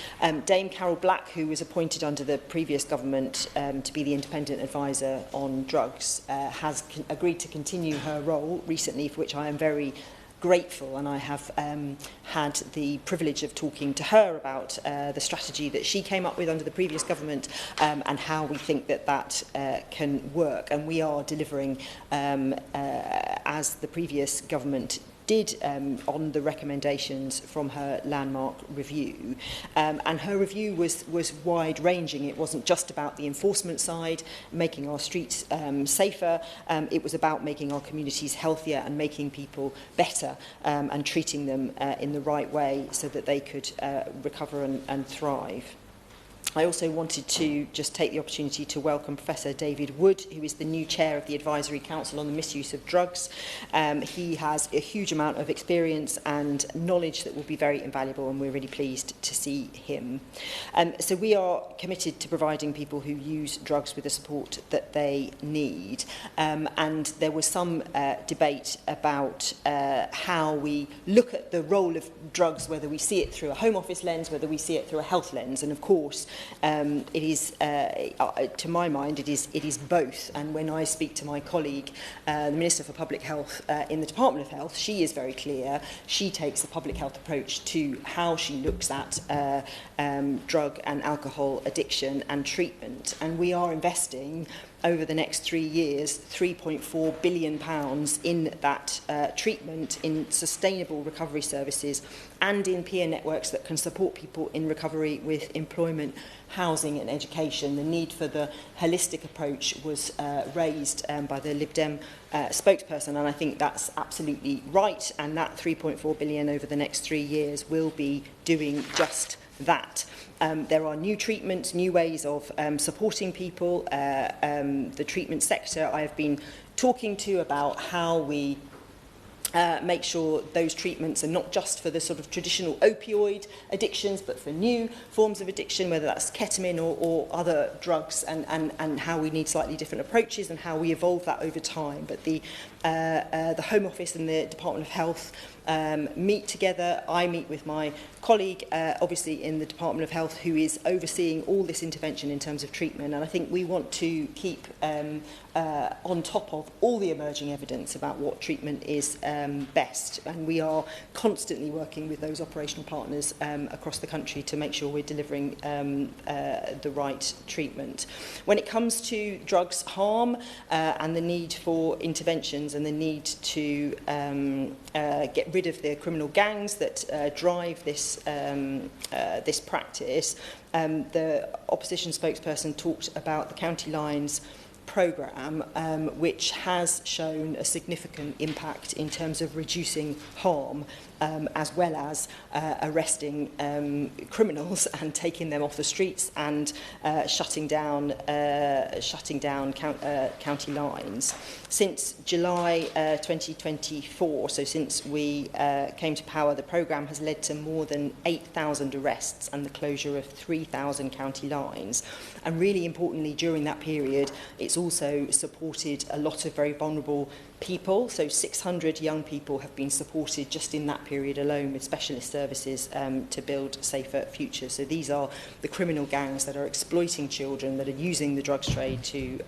Dame Carol Black, who was appointed under the previous government to be the independent advisor on drugs, has agreed to continue her role recently, for which I am very grateful, and I have had the privilege of talking to her about the strategy that she came up with under the previous government, and how we think that can work. And we are delivering, as the previous government did on the recommendations from her landmark review. And her review was wide-ranging. It wasn't just about the enforcement side, making our streets safer. It was about making our communities healthier and making people better and treating them in the right way so that they could recover and thrive. I also wanted to just take the opportunity to welcome Professor David Wood, who is the new chair of the Advisory Council on the Misuse of Drugs. He has a huge amount of experience and knowledge that will be very invaluable, and we're really pleased to see him. So we are committed to providing people who use drugs with the support that they need. And there was some debate about how we look at the role of drugs, whether we see it through a Home Office lens, whether we see it through a health lens. And of course, it is, to my mind, it is both. And when I speak to my colleague, the Minister for Public Health in the Department of Health, she is very clear. She takes a public health approach to how she looks at drug and alcohol addiction and treatment. And we are investing over the next 3 years, £3.4 billion in that treatment, in sustainable recovery services and in peer networks that can support people in recovery with employment, housing and education. The need for the holistic approach was raised by the Lib Dem spokesperson, and I think that's absolutely right, and that £3.4 billion over the next 3 years will be doing just that. There are new treatments, new ways of supporting people. The treatment sector I have been talking to about how we make sure those treatments are not just for the sort of traditional opioid addictions, but for new forms of addiction, whether that's ketamine or other drugs, and how we need slightly different approaches and how we evolve that over time. But the Home Office and the Department of Health meet together. I meet with my colleague, obviously in the Department of Health, who is overseeing all this intervention in terms of treatment. And I think we want to keep on top of all the emerging evidence about what treatment is best. And we are constantly working with those operational partners across the country to make sure we're delivering the right treatment. When it comes to drugs harm and the need for interventions and the need to get rid of the criminal gangs that drive this this practice, the opposition spokesperson talked about the County Lines programme, which has shown a significant impact in terms of reducing harm, as well as arresting criminals and taking them off the streets and shutting down county lines. Since July 2024, so since we came to power, the programme has led to more than 8,000 arrests and the closure of 3,000 county lines. And really importantly, during that period, it's also supported a lot of very vulnerable people. So 600 young people have been supported just in that period alone with specialist services to build safer futures. So these are the criminal gangs that are exploiting children, that are using the drugs trade to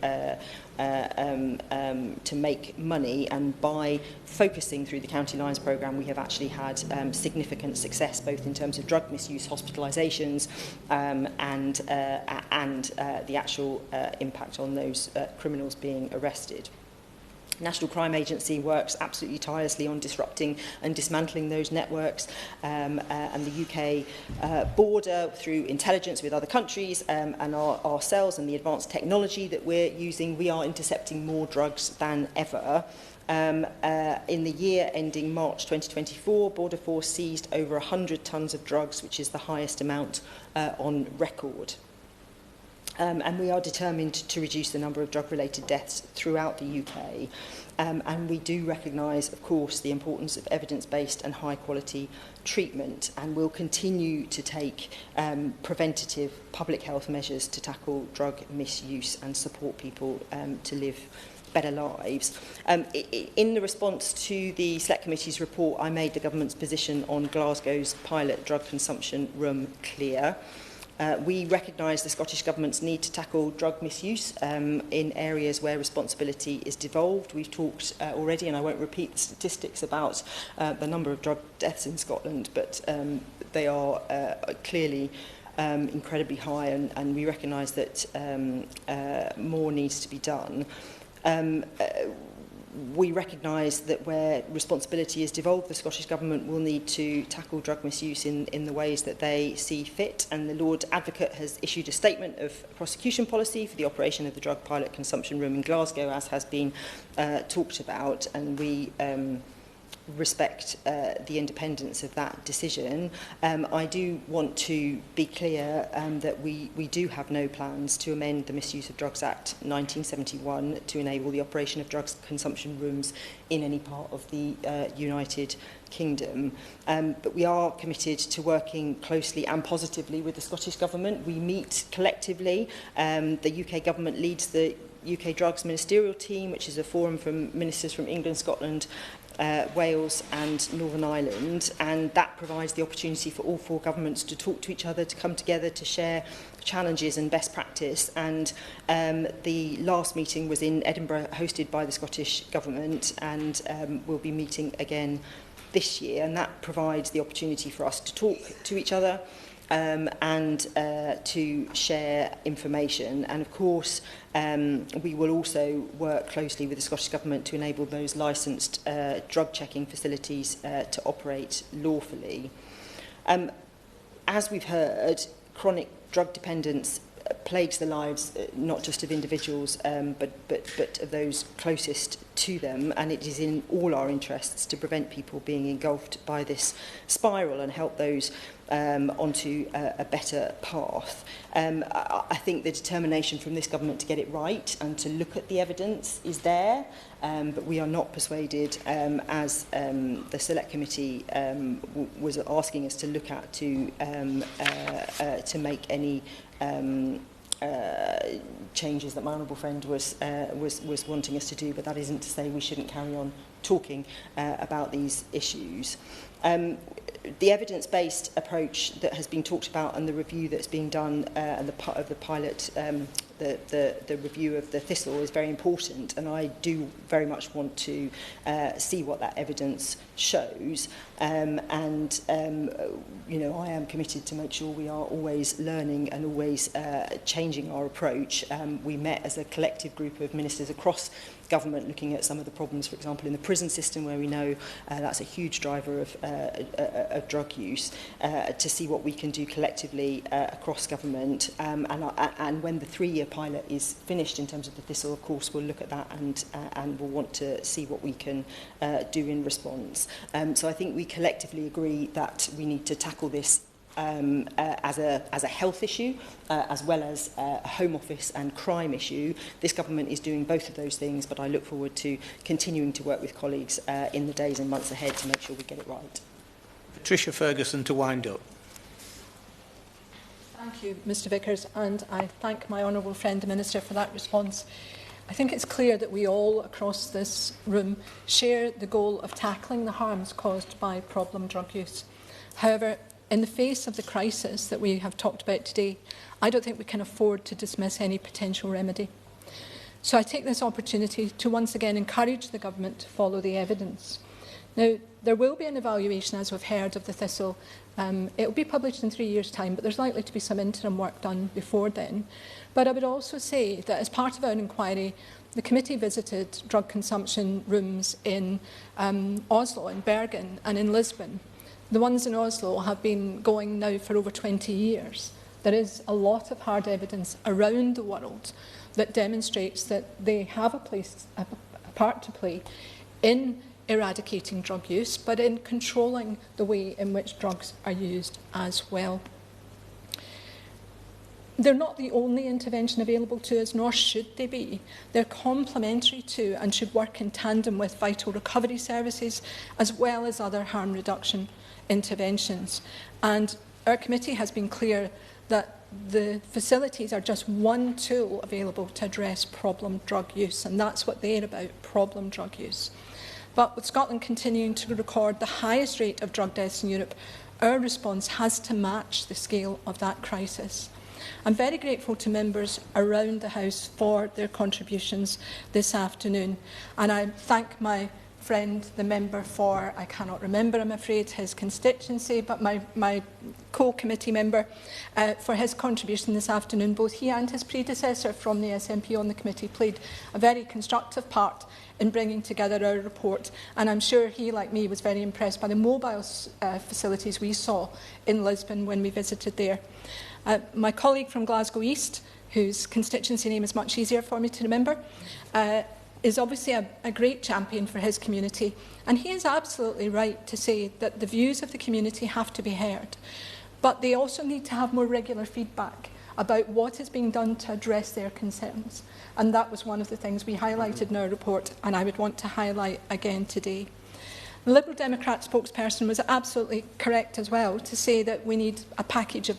make money. And by focusing through the County Lines programme, we have actually had significant success, both in terms of drug misuse, hospitalisations, and the actual impact on those criminals being arrested. National Crime Agency works absolutely tirelessly on disrupting and dismantling those networks, and the UK border, through intelligence with other countries and ourselves and the advanced technology that we're using, we are intercepting more drugs than ever. In the year ending March 2024, Border Force seized over 100 tonnes of drugs, which is the highest amount on record. And we are determined to reduce the number of drug-related deaths throughout the UK. And we do recognise, of course, the importance of evidence-based and high-quality treatment, and will continue to take preventative public health measures to tackle drug misuse and support people to live better lives. In the response to the Select Committee's report, I made the government's position on Glasgow's pilot drug consumption room clear. We recognise the Scottish Government's need to tackle drug misuse in areas where responsibility is devolved. We've talked already, and I won't repeat the statistics about the number of drug deaths in Scotland, but they are clearly incredibly high, and we recognise that more needs to be done. we recognise that where responsibility is devolved, the Scottish Government will need to tackle drug misuse in the ways that they see fit. And the Lord Advocate has issued a statement of prosecution policy for the operation of the drug pilot consumption room in Glasgow, as has been talked about, and we respect the independence of that decision. I do want to be clear that we do have no plans to amend the Misuse of Drugs Act 1971 to enable the operation of drugs consumption rooms in any part of the United Kingdom. But we are committed to working closely and positively with the Scottish Government. We meet collectively. The UK Government leads the UK Drugs Ministerial Team, which is a forum from ministers from England, Scotland, Wales and Northern Ireland, and that provides the opportunity for all four governments to talk to each other, to come together, to share challenges and best practice. And the last meeting was in Edinburgh, hosted by the Scottish Government, and we'll be meeting again this year, and that provides the opportunity for us to talk to each other and to share information. And of course, we will also work closely with the Scottish Government to enable those licensed drug checking facilities to operate lawfully. As we've heard, chronic drug dependence plagues the lives not just of individuals but of those closest to them, and it is in all our interests to prevent people being engulfed by this spiral and help those onto a better path. I think the determination from this government to get it right and to look at the evidence is there, but we are not persuaded, as the Select Committee was asking us to look at, to make any changes that my honourable friend was wanting us to do, but that isn't to say we shouldn't carry on talking about these issues. The evidence-based approach that has been talked about and the review that's being done and the part of the pilot, the review of the thistle is very important, and I do very much want to see what that evidence shows. You know, I am committed to make sure we are always learning and always changing our approach. We met as a collective group of ministers across government looking at some of the problems, for example, in the prison system, where we know that's a huge driver of drug use, to see what we can do collectively across government. And when the 3-year pilot is finished in terms of the thistle, of course, we'll look at that and we'll want to see what we can do in response. So I think we collectively agree that we need to tackle this as a health issue, as well as a Home Office and crime issue. This government is doing both of those things, but I look forward to continuing to work with colleagues in the days and months ahead to make sure we get it right. Patricia Ferguson to wind up. Thank you, Mr Vickers, and I thank my honourable friend, the Minister, for that response. I think it's clear that we all across this room share the goal of tackling the harms caused by problem drug use. However, in the face of the crisis that we have talked about today, I don't think we can afford to dismiss any potential remedy. So I take this opportunity to once again encourage the Government to follow the evidence. Now, there will be an evaluation, as we've heard, of the thistle. It will be published in 3 years' time, but there's likely to be some interim work done before then. But I would also say that as part of our inquiry, the committee visited drug consumption rooms in Oslo, in Bergen and in Lisbon. The ones in Oslo have been going now for over 20 years. There is a lot of hard evidence around the world that demonstrates that they have a part to play in eradicating drug use, but in controlling the way in which drugs are used as well. They're not the only intervention available to us, nor should they be. They're complementary to and should work in tandem with vital recovery services, as well as other harm reduction interventions. And our committee has been clear that the facilities are just one tool available to address problem drug use, and that's what they're about, problem drug use. But with Scotland continuing to record the highest rate of drug deaths in Europe, our response has to match the scale of that crisis. I'm very grateful to members around the House for their contributions this afternoon, and I thank my friend, the member for, I cannot remember, I'm afraid, his constituency, but my co-committee member, for his contribution this afternoon. Both he and his predecessor from the SNP on the committee played a very constructive part in bringing together our report, and I'm sure he, like me, was very impressed by the mobile facilities we saw in Lisbon when we visited there. My colleague from Glasgow East, whose constituency name is much easier for me to remember, is obviously a great champion for his community, and he is absolutely right to say that the views of the community have to be heard, but they also need to have more regular feedback about what is being done to address their concerns, and that was one of the things we highlighted in our report, and I would want to highlight again today. The Liberal Democrat spokesperson was absolutely correct as well to say that we need a package of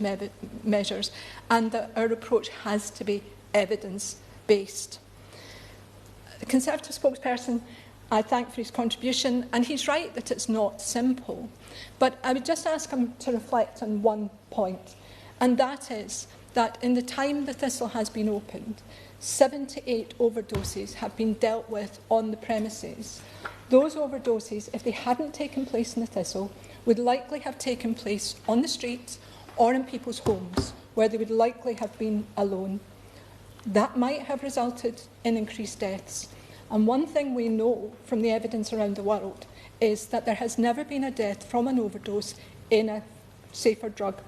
measures and that our approach has to be evidence-based. The Conservative spokesperson, I thank for his contribution, and he's right that it's not simple. But I would just ask him to reflect on one point, and that is that in the time the Thistle has been opened, 78 overdoses have been dealt with on the premises. Those overdoses, if they hadn't taken place in the Thistle, would likely have taken place on the streets or in people's homes, where they would likely have been alone. That might have resulted in increased deaths. And one thing we know from the evidence around the world is that there has never been a death from an overdose in a safer drug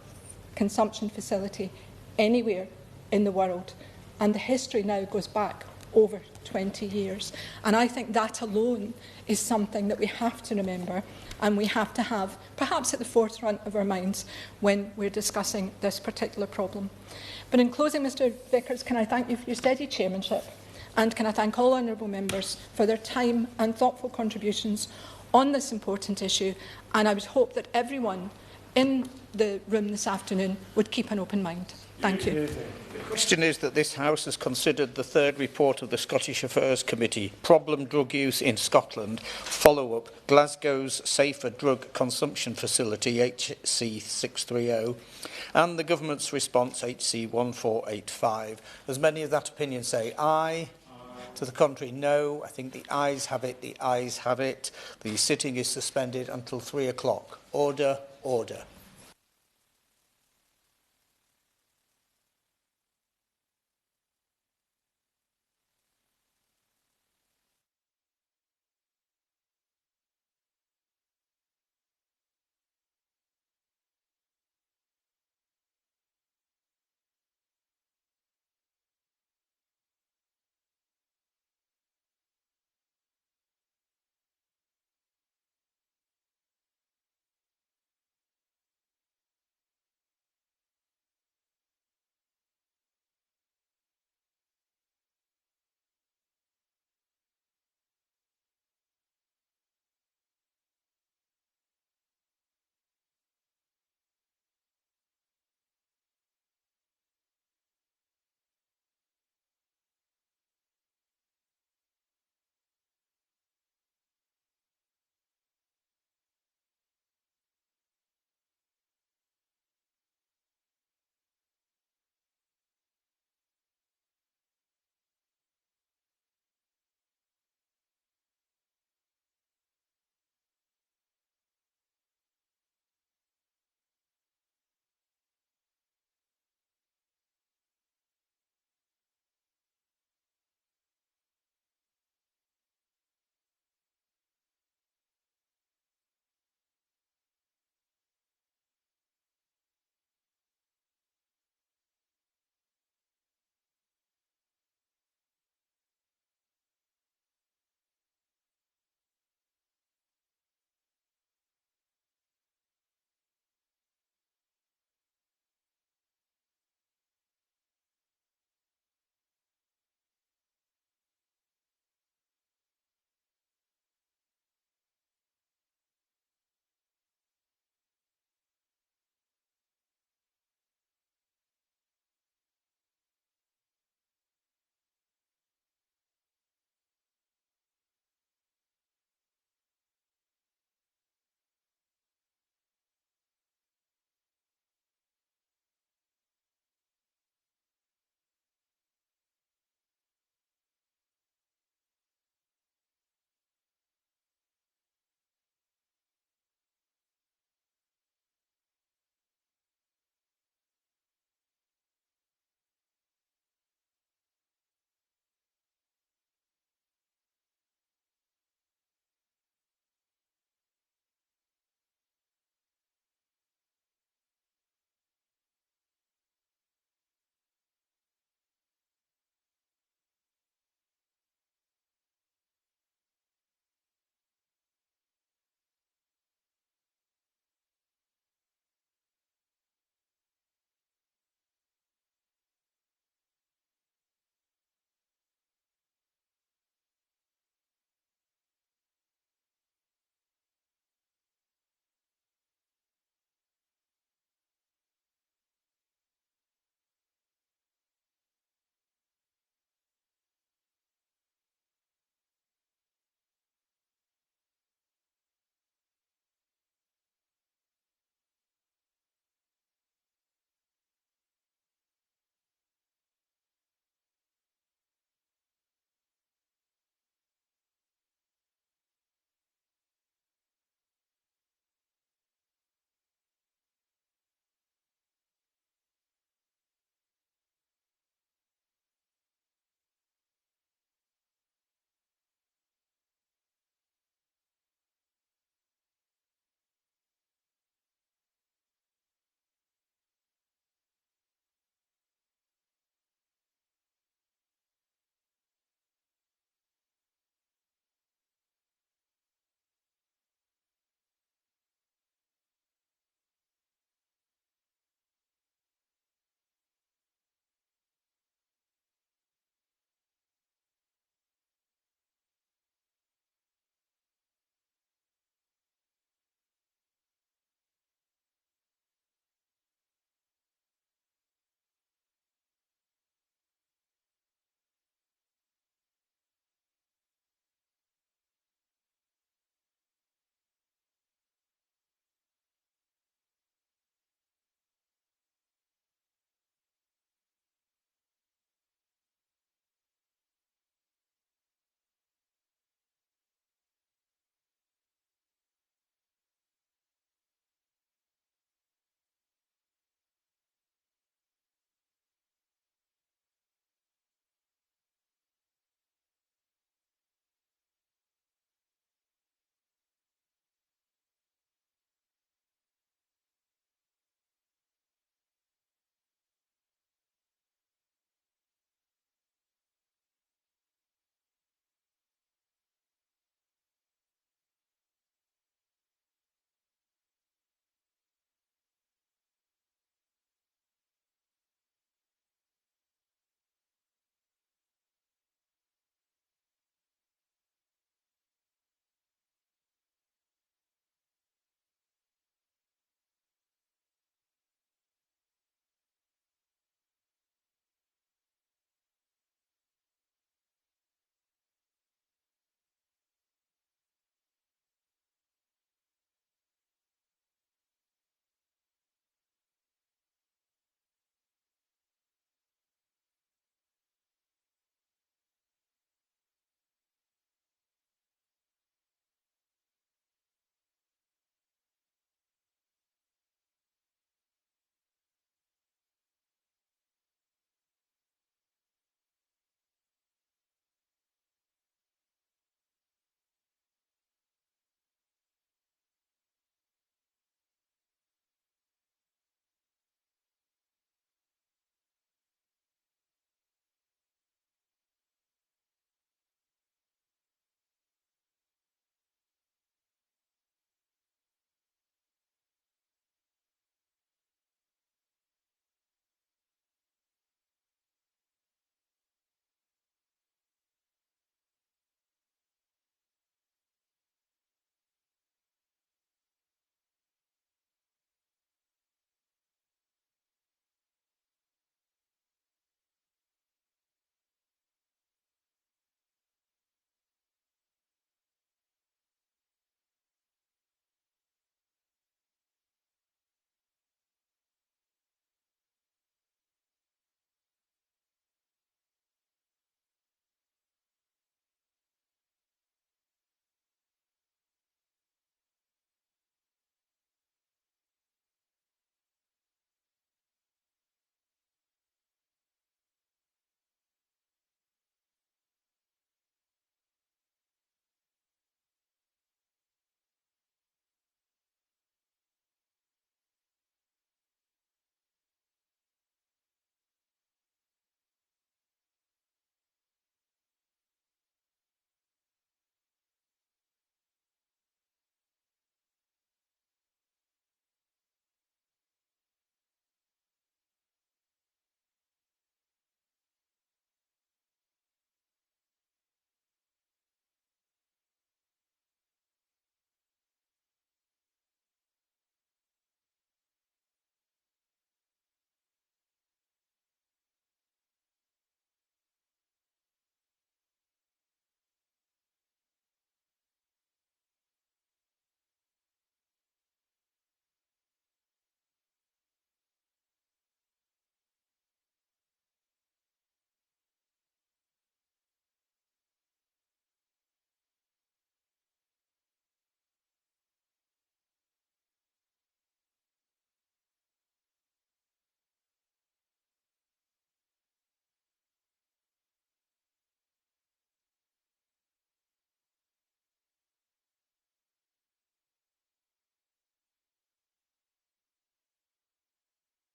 consumption facility anywhere in the world. And the history now goes back over 20 years. And I think that alone is something that we have to remember and we have to have perhaps at the forefront of our minds when we're discussing this particular problem. But in closing, Mr Vickers, can I thank you for your steady chairmanship, and can I thank all honourable members for their time and thoughtful contributions on this important issue, and I would hope that everyone in the room this afternoon would keep an open mind. Thank you. The question is that this House has considered the third report of the Scottish Affairs Committee, Problem Drug Use in Scotland, follow-up, Glasgow's Safer Drug Consumption Facility, HC 630, and the Government's response, HC 1485. As many of that opinion say aye. To the contrary, no. I think the ayes have it. The ayes have it. The sitting is suspended until 3 o'clock. Order, order.